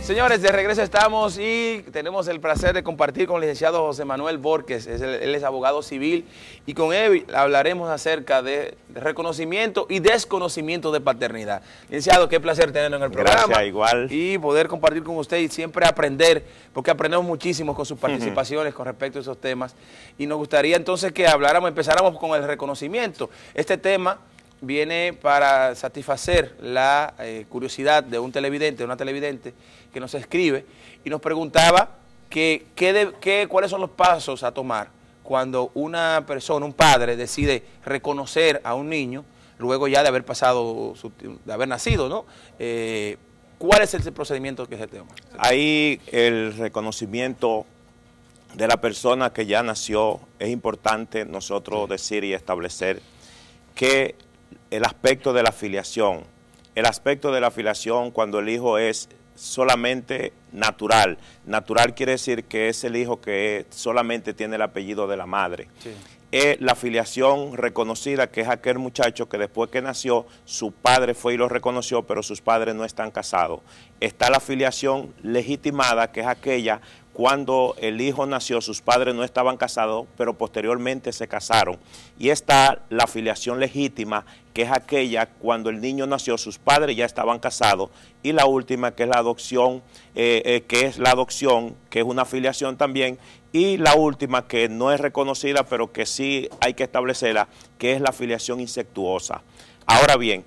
Señores, de regreso estamos y tenemos el placer de compartir con el licenciado José Manuel Borges. Él es abogado civil y con él hablaremos acerca de reconocimiento y desconocimiento de paternidad. Licenciado, qué placer tenerlo en el programa. Gracias, igual. Y poder compartir con usted y siempre aprender, porque aprendemos muchísimo con sus participaciones con respecto a esos temas. Y nos gustaría entonces que empezáramos con el reconocimiento. Este tema viene para satisfacer la curiosidad de un televidente, de una televidente que nos escribe y nos preguntaba cuáles son los pasos a tomar cuando una persona, un padre, decide reconocer a un niño luego ya de haber pasado, de haber nacido, ¿no? ¿Cuál es el procedimiento que se toma? Ahí el reconocimiento de la persona que ya nació, es importante nosotros decir y establecer que el aspecto de la filiación cuando el hijo es solamente natural. Natural quiere decir que es el hijo que solamente tiene el apellido de la madre. Sí. La filiación reconocida, que es aquel muchacho que después que nació, su padre fue y lo reconoció, pero sus padres no están casados. Está la filiación legitimada, que es aquella cuando el hijo nació, sus padres no estaban casados, pero posteriormente se casaron. Y está la filiación legítima, que es aquella cuando el niño nació, sus padres ya estaban casados. Y la última, que es la adopción, que es una filiación también. Y la última, que no es reconocida, pero que sí hay que establecerla, que es la filiación incestuosa. Ahora bien.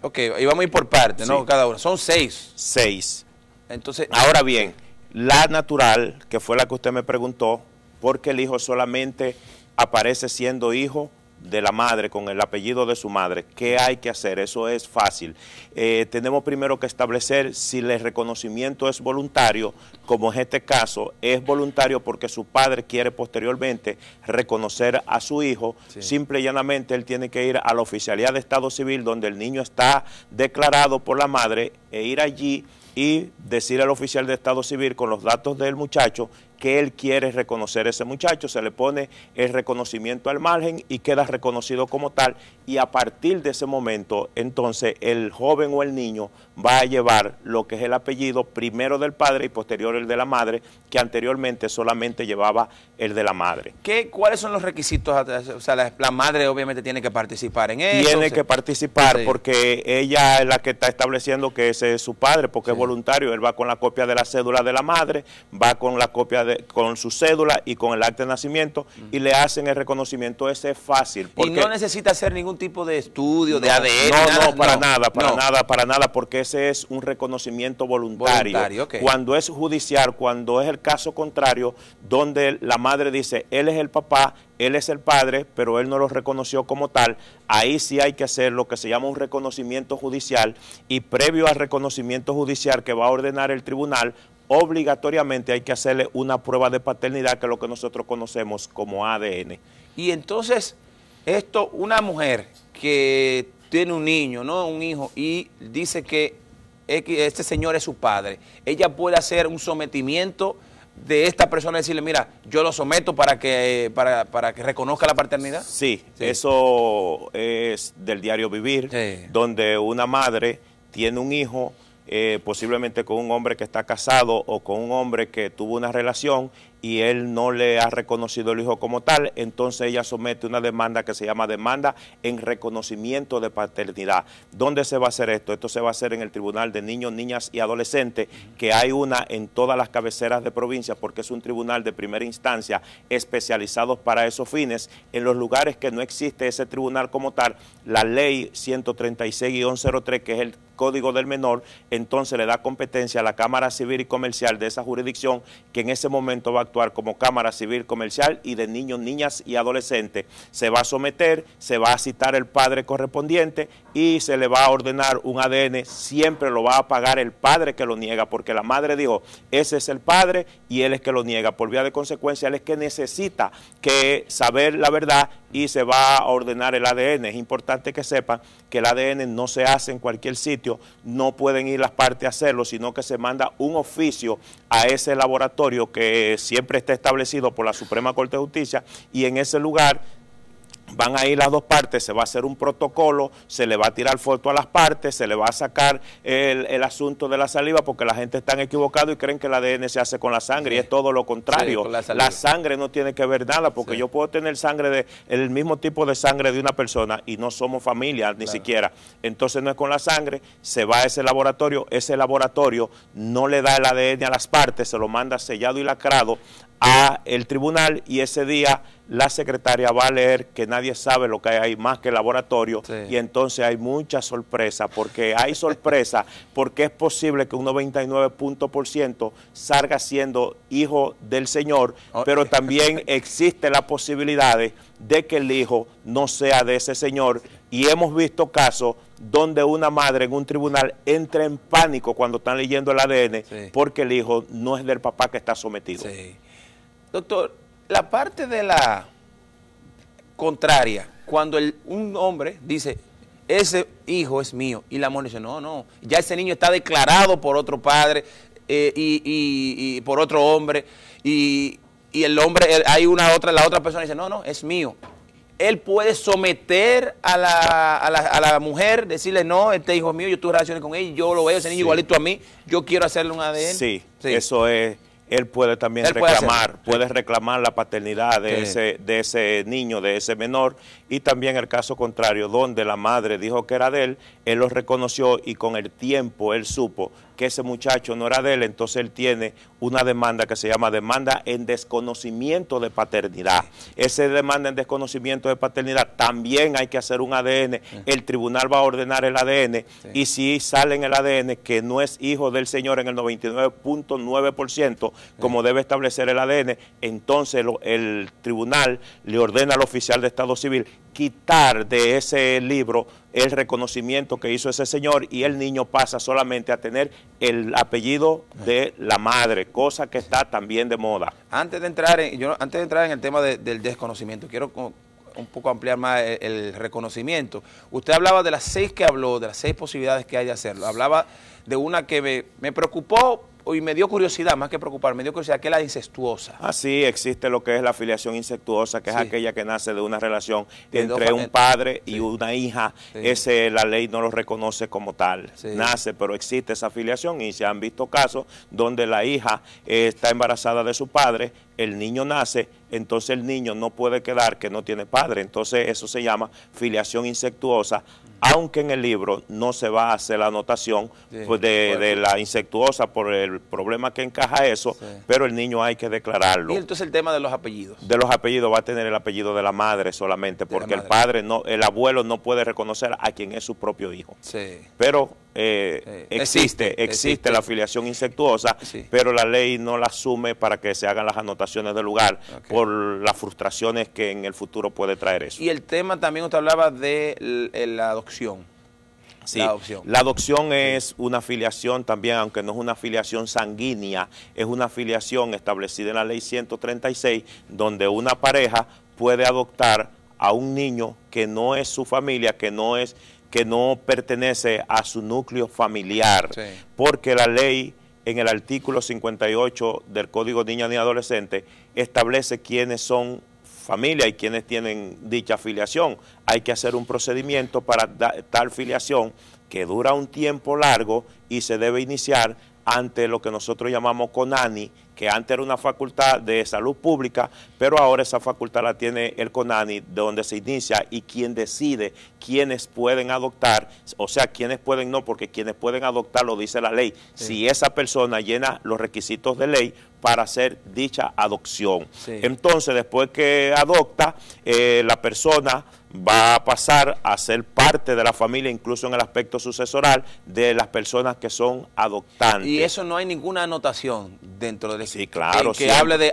Ok, y vamos a ir por partes, ¿no? Sí. Cada uno. Son 6. 6. Entonces, ahora bien, la natural, que fue la que usted me preguntó, porque el hijo solamente aparece siendo hijo de la madre, con el apellido de su madre. ¿Qué hay que hacer? Eso es fácil. Tenemos primero que establecer si el reconocimiento es voluntario, como en este caso es voluntario porque su padre quiere posteriormente reconocer a su hijo. Sí. Simple y llanamente él tiene que ir a la oficialía de Estado Civil donde el niño está declarado por la madre e ir allí y decir al oficial de Estado Civil con los datos del muchacho que él quiere reconocer a ese muchacho, se le pone el reconocimiento al margen y queda reconocido como tal, y a partir de ese momento, entonces, el joven o el niño va a llevar lo que es el apellido primero del padre y posterior el de la madre, que anteriormente solamente llevaba el de la madre. ¿Cuáles son los requisitos? O sea, la madre obviamente tiene que participar en eso. Tiene que participar, sí, porque ella es la que está estableciendo que ese es su padre, porque sí, es voluntario. Él va con la copia de la cédula de la madre, va con la copia con su cédula y con el acta de nacimiento y le hacen el reconocimiento. Ese es fácil. Y no necesita hacer ningún tipo de estudio, de ADN. Para nada, porque ese es un reconocimiento voluntario. Okay. Cuando es judicial, cuando es el caso contrario, donde la madre dice, él es el papá, él es el padre, pero él no lo reconoció como tal, ahí sí hay que hacer lo que se llama un reconocimiento judicial, y previo al reconocimiento judicial que va a ordenar el tribunal, obligatoriamente hay que hacerle una prueba de paternidad, que es lo que nosotros conocemos como ADN. Y entonces, una mujer que tiene un niño, ¿no? Un hijo, y dice que este señor es su padre, ella puede hacer un sometimiento de esta persona, decirle, mira, yo lo someto para que reconozca la paternidad. Sí, eso es del diario vivir, sí, donde una madre tiene un hijo, posiblemente con un hombre que está casado o con un hombre que tuvo una relación y él no le ha reconocido el hijo como tal, entonces ella somete una demanda que se llama demanda en reconocimiento de paternidad. ¿Dónde se va a hacer esto? Esto se va a hacer en el Tribunal de Niños, Niñas y Adolescentes, que hay una en todas las cabeceras de provincia, porque es un tribunal de primera instancia especializado para esos fines. En los lugares que no existe ese tribunal como tal, la ley 136-03, que es el Código del Menor, entonces le da competencia a la Cámara Civil y Comercial de esa jurisdicción, que en ese momento va a actuar como Cámara Civil Comercial y de Niños, Niñas y Adolescentes. Se va a someter, se va a citar el padre correspondiente y se le va a ordenar un ADN. Siempre lo va a pagar el padre que lo niega, porque la madre dijo, ese es el padre y él es que lo niega. Por vía de consecuencia, él es que necesita que saber la verdad y se va a ordenar el ADN. Es importante que sepan que el ADN no se hace en cualquier sitio, no pueden ir las partes a hacerlo, sino que se manda un oficio a ese laboratorio que siempre está establecido por la Suprema Corte de Justicia, y en ese lugar van a ir las dos partes, se va a hacer un protocolo, se le va a tirar foto a las partes, se le va a sacar el asunto de la saliva, porque la gente está equivocada y creen que el ADN se hace con la sangre, y es todo lo contrario. La sangre no tiene que ver nada, porque yo puedo tener sangre el mismo tipo de sangre de una persona y no somos familia ni siquiera. Entonces no es con la sangre, se va a ese laboratorio no le da el ADN a las partes, se lo manda sellado y lacrado a el tribunal, y ese día la secretaria va a leer que nadie sabe lo que hay ahí más que el laboratorio, y entonces hay mucha sorpresa, porque es posible que un 99% salga siendo hijo del Señor, pero también existe la posibilidad de que el hijo no sea de ese señor, y hemos visto casos donde una madre en un tribunal entra en pánico cuando están leyendo el ADN, porque el hijo no es del papá que está sometido. Doctor, la parte de la contraria, cuando un hombre dice, ese hijo es mío, y la mujer dice, no, ya ese niño está declarado por otro padre y por otro hombre, y el hombre, la otra persona dice, no, es mío. Él puede someter a la mujer, decirle, no, este hijo es mío, yo tuve relaciones con él, yo lo veo, ese niño igualito a mí, yo quiero hacerle un ADN. Sí, eso es. Él puede también puede reclamar la paternidad de ese niño, de ese menor, y también el caso contrario, donde la madre dijo que era de él lo reconoció, y con el tiempo él supo que ese muchacho no era de él, entonces él tiene una demanda que se llama demanda en desconocimiento de paternidad. Esa demanda en desconocimiento de paternidad también hay que hacer un ADN, el tribunal va a ordenar el ADN, y si sale en el ADN que no es hijo del señor en el 99.9%, como debe establecer el ADN, entonces el tribunal le ordena al oficial de Estado Civil quitar de ese libro el reconocimiento que hizo ese señor, y el niño pasa solamente a tener el apellido de la madre, cosa que está también de moda. Antes de entrar en el tema del desconocimiento, quiero un poco ampliar más el reconocimiento. Usted hablaba de las 6 que habló, de las 6 posibilidades que hay de hacerlo. Hablaba de una que me preocupó y me dio curiosidad, más que preocupar, me dio curiosidad, que es la incestuosa. Sí, existe lo que es la filiación incestuosa, que es aquella que nace de una relación entre un padre y una hija. La ley no lo reconoce como tal, nace, pero existe esa filiación, y se han visto casos donde la hija está embarazada de su padre, el niño nace, entonces el niño no puede quedar que no tiene padre, entonces eso se llama filiación incestuosa, aunque en el libro no se va a hacer la anotación de la incestuosa por el problema que encaja eso, pero el niño hay que declararlo. Y entonces el tema de los apellidos. De los apellidos va a tener el apellido de la madre solamente, porque el padre el abuelo no puede reconocer a quien es su propio hijo. Pero existe la filiación incestuosa, pero la ley no la asume para que se hagan las anotaciones del lugar por las frustraciones que en el futuro puede traer eso. Y el tema también usted hablaba de la adopción. Sí, la adopción es una filiación también, aunque no es una filiación sanguínea, es una filiación establecida en la ley 136, donde una pareja puede adoptar a un niño que no es su familia, que no pertenece a su núcleo familiar, porque la ley en el artículo 58 del Código Niña y Adolescente establece quiénes son familia y quienes tienen dicha filiación. Hay que hacer un procedimiento para tal filiación que dura un tiempo largo y se debe iniciar ante lo que nosotros llamamos CONANI, que antes era una facultad de salud pública, pero ahora esa facultad la tiene el CONANI, donde se inicia, y quien decide quiénes pueden adoptar, o sea, quiénes pueden no, porque quienes pueden adoptar lo dice la ley, si esa persona llena los requisitos de ley para hacer dicha adopción. Entonces, después que adopta, la persona va a pasar a ser parte de la familia, incluso en el aspecto sucesoral, de las personas que son adoptantes. Y eso no hay ninguna anotación dentro del Sí, claro, que hable de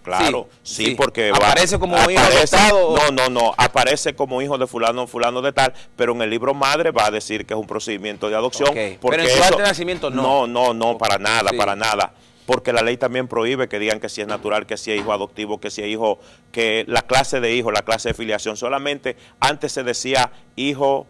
claro, sí, porque aparece como hijo adoptado. No, aparece como hijo de fulano de tal, pero en el libro madre va a decir que es un procedimiento de adopción. Porque pero en su acta de nacimiento no. Para nada. Porque la ley también prohíbe que digan que si es natural, que si es hijo adoptivo, que si es hijo, que la clase de hijo, la clase de filiación. Solamente antes se decía hijo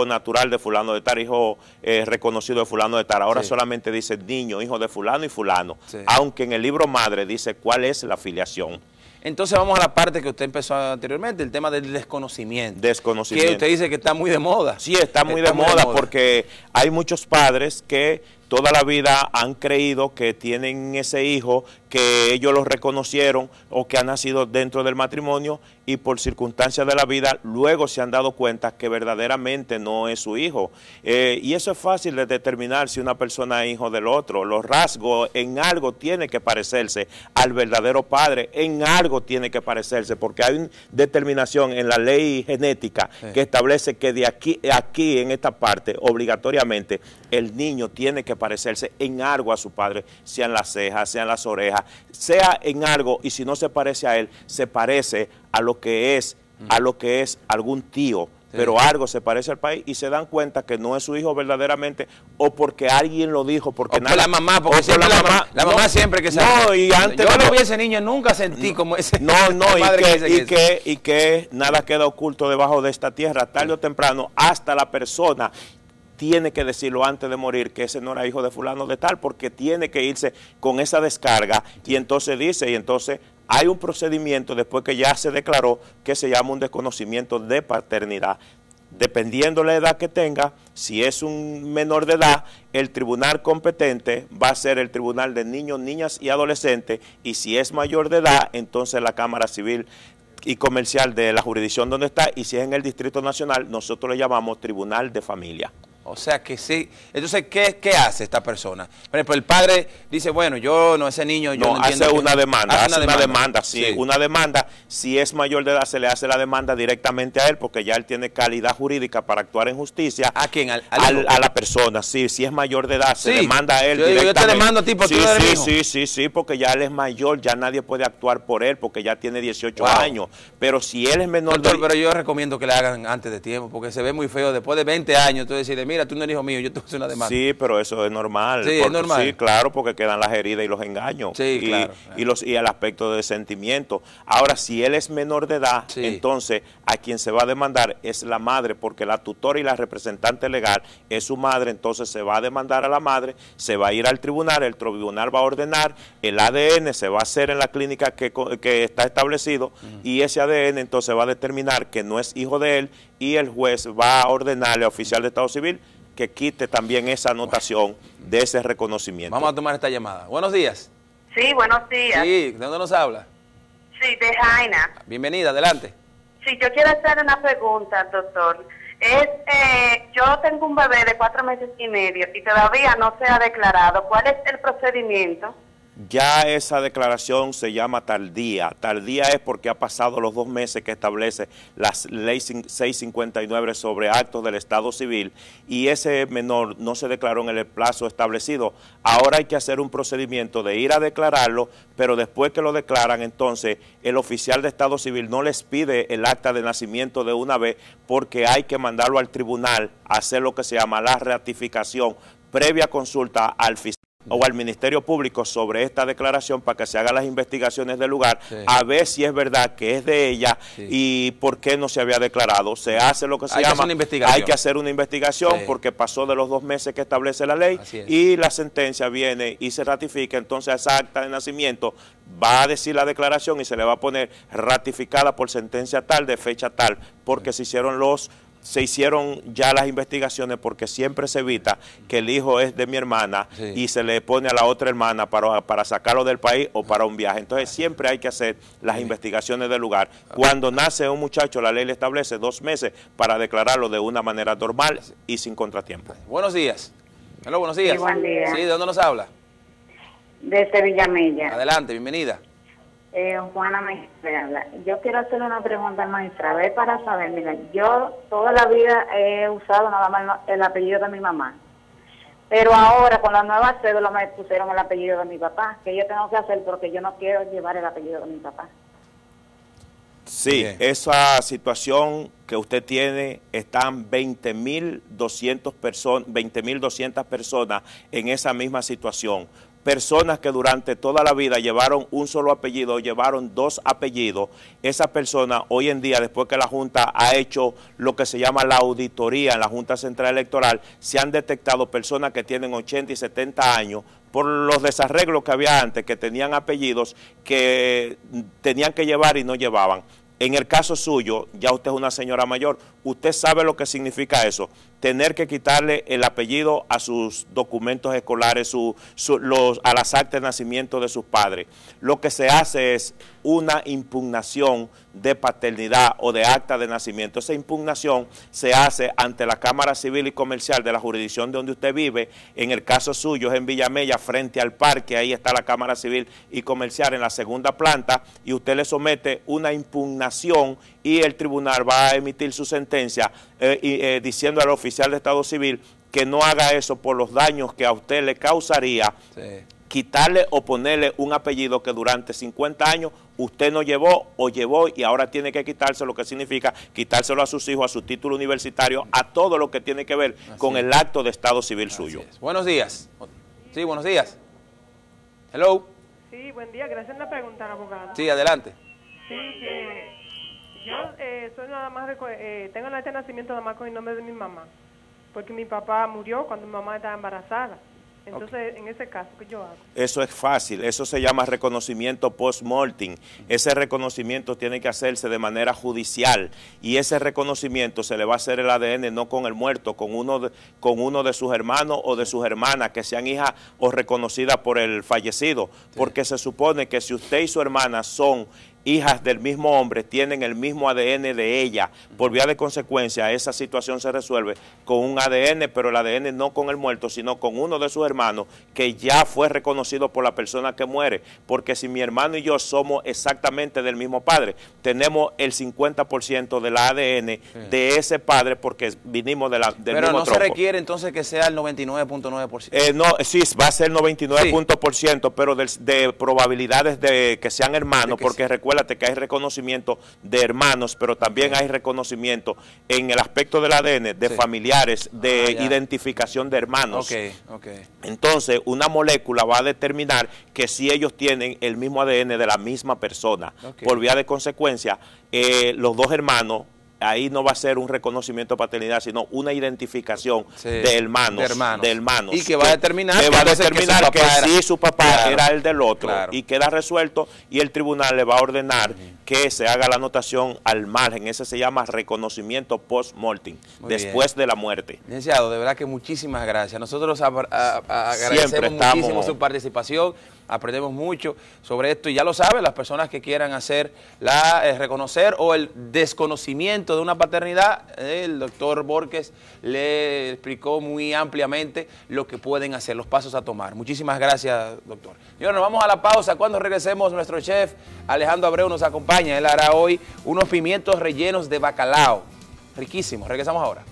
natural de fulano de tal, hijo reconocido de fulano de tal. Ahora solamente dice niño, hijo de fulano y fulano. Aunque en el libro madre dice cuál es la filiación. Entonces vamos a la parte que usted empezó anteriormente, el tema del desconocimiento. Desconocimiento. Que usted dice que está muy de moda. Sí, está muy de moda porque hay muchos padres que toda la vida han creído que tienen ese hijo, que ellos lo reconocieron o que ha nacido dentro del matrimonio y por circunstancias de la vida luego se han dado cuenta que verdaderamente no es su hijo. Y eso es fácil de determinar si una persona es hijo del otro. Los rasgos en algo tiene que parecerse al verdadero padre, en algo tiene que parecerse, porque hay una determinación en la ley genética que establece que de aquí en esta parte, obligatoriamente, el niño tiene que parecerse en algo a su padre, sean las cejas, sean las orejas, sea en algo, y si no se parece a él, se parece a lo que es, algún tío, pero algo se parece al país y se dan cuenta que no es su hijo verdaderamente o porque alguien lo dijo, porque nada, la mamá, porque siempre la mamá siempre que sabe. No, y antes yo no vi a ese niño, nunca sentí como ese. No, y que nada queda oculto debajo de esta tierra, tarde o temprano, hasta la persona tiene que decirlo antes de morir que ese no era hijo de fulano de tal, porque tiene que irse con esa descarga y entonces dice, y entonces hay un procedimiento después que ya se declaró que se llama un desconocimiento de paternidad. Dependiendo la edad que tenga, si es un menor de edad, el tribunal competente va a ser el tribunal de niños, niñas y adolescentes, y si es mayor de edad, entonces la Cámara Civil y Comercial de la jurisdicción donde está, y si es en el Distrito Nacional, nosotros le llamamos Tribunal de Familia. O sea que sí. Entonces, ¿qué hace esta persona? Por ejemplo, el padre dice, bueno, ese niño, yo no entiendo. Hace una demanda, sí. Una demanda, si es mayor de edad, se le hace la demanda directamente a él, porque ya él tiene calidad jurídica para actuar en justicia. ¿A quién? A la persona, sí, si es mayor de edad, se demanda a él directamente. Yo te demando a ti porque tú eres hijo. Sí, porque ya él es mayor, ya nadie puede actuar por él, porque ya tiene 18 años. Pero si él es menor de edad. Pero yo recomiendo que le hagan antes de tiempo, porque se ve muy feo después de 20 años, tú decides, mira, tú no eres hijo mío, yo te voy a hacer una demanda. Sí, pero eso es normal. Sí, es normal. Sí, claro, porque quedan las heridas y los engaños. Sí, claro. Y el aspecto de sentimiento. Ahora, si él es menor de edad, entonces a quien se va a demandar es la madre, porque la tutora y la representante legal es su madre, entonces se va a demandar a la madre, se va a ir al tribunal, el tribunal va a ordenar, el ADN se va a hacer en la clínica que está establecido, y ese ADN entonces va a determinar que no es hijo de él, y el juez va a ordenarle al oficial de Estado Civil que quite también esa anotación de ese reconocimiento. Vamos a tomar esta llamada. Buenos días. Sí, buenos días. Sí, ¿de dónde nos habla? Sí, de Jaina. Bienvenida, adelante. Sí, yo quiero hacer una pregunta, doctor. Yo tengo un bebé de 4 meses y medio y todavía no se ha declarado. ¿Cuál es el procedimiento? Ya esa declaración se llama tardía. Tardía es porque ha pasado los 2 meses que establece la ley 659 sobre actos del Estado Civil y ese menor no se declaró en el plazo establecido. Ahora hay que hacer un procedimiento de ir a declararlo, pero después que lo declaran, entonces el oficial de Estado Civil no les pide el acta de nacimiento de una vez porque hay que mandarlo al tribunal a hacer lo que se llama la ratificación previa consulta al fiscal o al Ministerio Público sobre esta declaración para que se hagan las investigaciones del lugar, a ver si es verdad que es de ella y por qué no se había declarado. Se hace lo que se llama, hay que hacer una investigación porque pasó de los 2 meses que establece la ley y la sentencia viene y se ratifica, entonces esa acta de nacimiento va a decir la declaración y se le va a poner ratificada por sentencia tal de fecha tal, porque se hicieron ya las investigaciones porque siempre se evita que el hijo es de mi hermana y se le pone a la otra hermana para sacarlo del país o para un viaje. Entonces siempre hay que hacer las investigaciones del lugar. Cuando nace un muchacho, la ley le establece 2 meses para declararlo de una manera normal y sin contratiempo. Buenos días. Hola, buenos días. Sí, buen día. Sí, ¿de dónde nos habla? Desde Villamella. Adelante, bienvenida. Juana me habla. Yo quiero hacerle una pregunta, maestra. Para saber, mira, yo toda la vida he usado nada más el apellido de mi mamá. Pero ahora, con la nueva cédula, me pusieron el apellido de mi papá. ¿Qué yo tengo que hacer? Porque yo no quiero llevar el apellido de mi papá. Sí, esa situación que usted tiene, están 20.200 personas en esa misma situación. personas que durante toda la vida llevaron un solo apellido o llevaron dos apellidos, esas personas hoy en día, después que la Junta ha hecho lo que se llama la auditoría en la Junta Central Electoral, se han detectado personas que tienen 80 y 70 años por los desarreglos que había antes, que tenían apellidos que tenían que llevar y no llevaban. En el caso suyo, ya usted es una señora mayor, usted sabe lo que significa eso, tener que quitarle el apellido a sus documentos escolares, a las actas de nacimiento de sus padres. Lo que se hace es una impugnación de paternidad o de acta de nacimiento. Esa impugnación se hace ante la Cámara Civil y Comercial de la jurisdicción de donde usted vive. En el caso suyo es en Villamella, frente al parque, ahí está la Cámara Civil y Comercial en la segunda planta, y usted le somete una impugnación y el tribunal va a emitir su sentencia diciendo al oficial de Estado Civil que no haga eso por los daños que a usted le causaría. Sí. Quitarle o ponerle un apellido que durante 50 años usted no llevó o llevó y ahora tiene que quitárselo, lo que significa quitárselo a sus hijos, a su título universitario, a todo lo que tiene que ver con el acto de estado civil suyo. Buenos días. Sí, buenos días. Hello. Sí, buen día. Gracias por la pregunta, abogada. Sí, adelante. Sí, yo soy nada más, tengo el acta de nacimiento nada más con el nombre de mi mamá, porque mi papá murió cuando mi mamá estaba embarazada. Entonces, en ese caso, ¿qué yo hago? Eso es fácil, eso se llama reconocimiento post-mortem. Ese reconocimiento tiene que hacerse de manera judicial y ese reconocimiento se le va a hacer el ADN no con el muerto, con uno de sus hermanos o de sus hermanas que sean hijas o reconocidas por el fallecido, porque se supone que si usted y su hermana son hijas del mismo hombre, tienen el mismo ADN de ella. Por vía de consecuencia, esa situación se resuelve con un ADN, pero el ADN no con el muerto, sino con uno de sus hermanos que ya fue reconocido por la persona que muere. Porque si mi hermano y yo somos exactamente del mismo padre, tenemos el 50% del ADN de ese padre porque vinimos del mismo tronco. Pero no se requiere entonces que sea el 99.9%. No, sí, va a ser 99%, pero de probabilidades de que sean hermanos, porque recuérdate que hay reconocimiento de hermanos, pero también hay reconocimiento en el aspecto del ADN de familiares, de identificación de hermanos. Entonces, una molécula va a determinar que si ellos tienen el mismo ADN de la misma persona. Por vía de consecuencia, los dos hermanos, ahí no va a ser un reconocimiento de paternidad, sino una identificación de hermanos. Y que va a determinar que sí su papá era el del otro. Y queda resuelto y el tribunal le va a ordenar que se haga la anotación al margen. Ese se llama reconocimiento post-mortem, después de la muerte. Licenciado, de verdad que muchísimas gracias. Nosotros agradecemos muchísimo su participación. Aprendemos mucho sobre esto y ya lo saben, las personas que quieran hacer reconocer o el desconocimiento de una paternidad, el doctor Borges le explicó muy ampliamente lo que pueden hacer, los pasos a tomar. Muchísimas gracias, doctor. Y ahora nos vamos a la pausa. Cuando regresemos, nuestro chef Alejandro Abreu nos acompaña. Él hará hoy unos pimientos rellenos de bacalao. Riquísimos. Regresamos ahora.